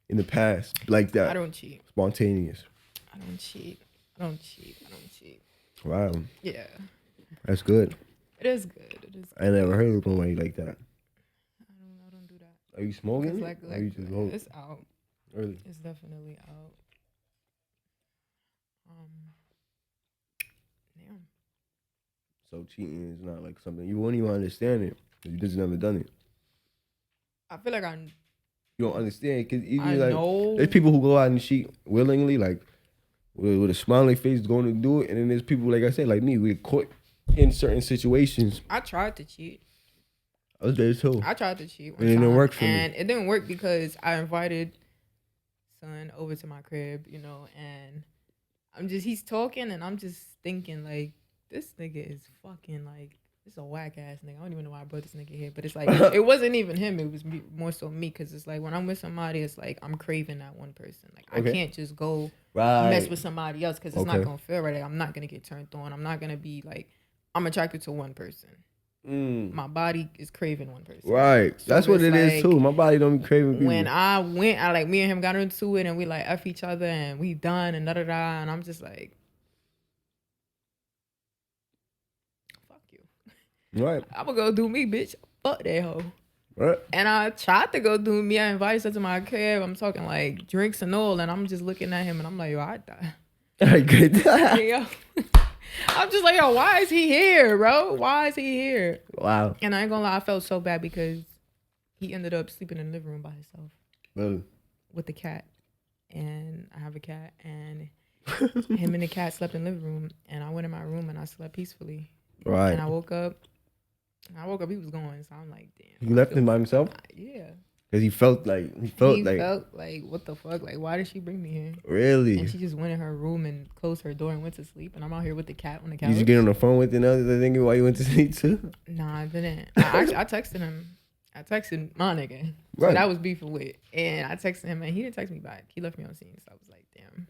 in the past like that. I don't cheat. Spontaneous. I don't cheat. I don't cheat. I don't cheat. Wow, Yeah, that's good. it is good. It is. I never heard of nobody like that. I don't do that. Are you smoking? It's Or you just vote? it's out. Really? It's definitely out. Damn. So cheating is not like something you won't even understand it. You just never done it. I feel like You don't understand because I like know. there's people who go out and cheat willingly, like with a smiling face, going to do it, and then there's people like I said, like me, we get caught in certain situations. I tried to cheat. I was there too. I tried to cheat. And it didn't work for me. And it didn't work because I invited son over to my crib, you know, and he's talking and I'm just thinking like, this nigga is fucking like This is a whack ass nigga. I don't even know why I brought this nigga here, but it's like it wasn't even him. It was more so me, because it's like when I'm with somebody, it's like I'm craving that one person. Like I can't just go mess with somebody else because it's not gonna feel right. Like, I'm not gonna get turned on. I'm not gonna be like I'm attracted to one person. My body is craving one person. Right. So that's what it is too. My body don't be craving people. When I like me and him got into it and we like F each other and we done and da-da-da, and I'm just like, fuck you. Right. I'm gonna go do me, bitch. Fuck that hoe. Right. And I tried to go do me. I invited her to my crib. I'm talking like drinks and all, and I'm just looking at him and I'm like, yo, I die. Good. Yo. I'm just like, yo, why is he here, bro? Why is he here? Wow. And I ain't gonna lie, I felt so bad because he ended up sleeping in the living room by himself. Really? With the cat. And I have a cat, and him and the cat slept in the living room, and I went in my room and I slept peacefully. Right. And I woke up, he was gone, so I'm like, damn. You left him by himself? Yeah. Because he felt like, what the fuck? Like, why did she bring me here? Really? And she just went in her room and closed her door and went to sleep. And I'm out here with the cat on the couch. Did you get on the phone with another thing while you went to sleep too? Nah, I didn't. I texted him. I texted my nigga. So that was beefing with. And I texted him and he didn't text me back. He left me on scene. So I was like, damn.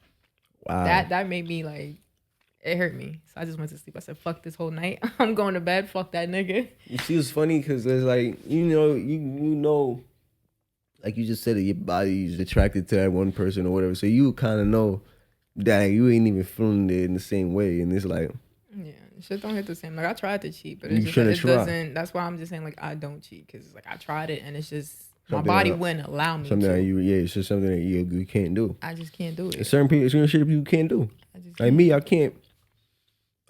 Wow. That made me like, it hurt me. So I just went to sleep. I said, fuck this whole night. I'm going to bed. Fuck that nigga. She was funny because it's like, you know, like you just said, that your body is attracted to that one person or whatever. So you kind of know that you ain't even feeling it in the same way. And it's like, yeah, shit don't hit the same. Like I tried to cheat, but You it's just, shouldn't it try. doesn't. That's why I'm just saying like I don't cheat, because like I tried it and it's just my body wouldn't allow me something to. it's just something that you can't do. I just can't do it. There's certain people, certain shit people can't do. Like me, I can't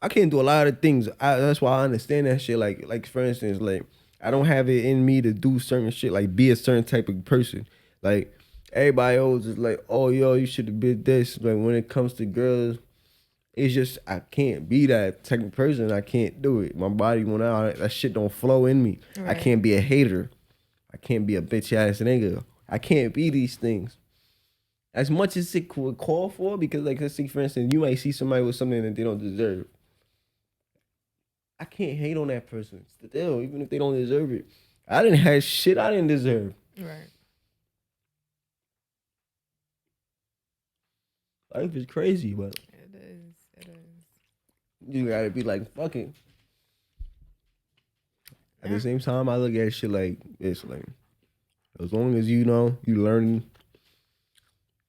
do a lot of things. That's why I understand that shit. Like for instance, like I don't have it in me to do certain shit, like be a certain type of person. Like everybody always is like, oh yo, you should have been this. But when it comes to girls, it's just I can't be that type of person. I can't do it. My body went out. That shit don't flow in me. Right. I can't be a hater. I can't be a bitch ass nigga. I can't be these things. As much as it would call for, because like let's say for instance, you might see somebody with something that they don't deserve. I can't hate on that person still, even if they don't deserve it. I didn't have shit I didn't deserve. Right. Life is crazy, but It is. You gotta be like, fuck it. At the same time, I look at shit like it's like, as long as you know you learning,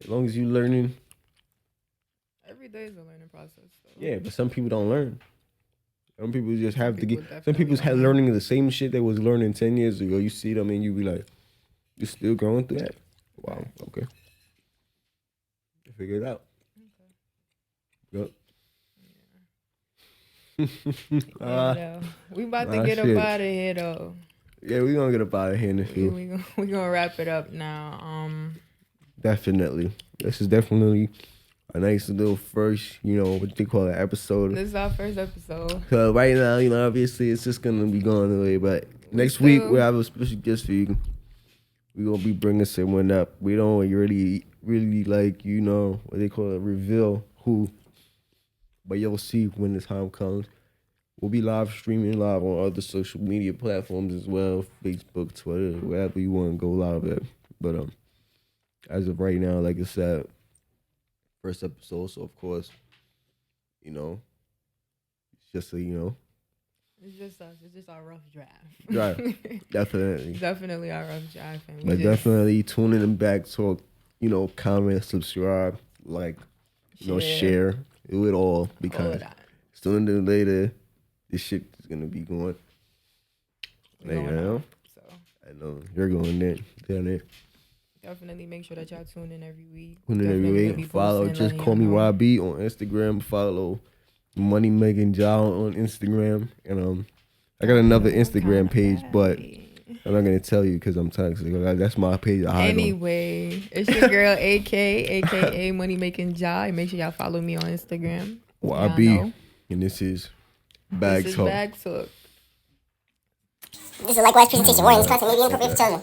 Every day is a learning process. So. Yeah, but some people don't learn. Some people just have to people get. Some people's had learning the same shit they was learning 10 years ago. You see them and you be like, you still going through that? Wow. Okay. You figure it out. Okay. Yep. We about to get up out of here though. Yeah, we gonna get up out of here in a few. We gonna wrap it up now. Definitely. This is definitely a nice little first, what they call it, episode. This is our first episode. So right now, obviously it's just gonna be going away, but next week we'll have a special guest for you. We're gonna be bringing someone up. We don't really like, what they call it, reveal who. But you'll see when the time comes. We'll be streaming live on other social media platforms as well, Facebook, Twitter, wherever you want to go live at. But as of right now, like I said, first episode, so of course, it's just It's just us. It's just our rough draft. Right. Definitely. Definitely our rough draft. But definitely tune in and back, talk, comment, subscribe, like, share. Do it all, because sooner than later, this shit is gonna be going. So I know you're going down there. Definitely make sure that y'all tune in every week. Follow. Just call me YB on Instagram. Follow Money Making Job on Instagram, and I got another Instagram page, but I'm not gonna tell you because I'm toxic. That's my page. Anyway, it's your girl aka Money Making Jai. Make sure y'all follow me on Instagram. YB, and this is Bag Talk. This is a likewise presentation. Warning, this content may be inappropriate for children.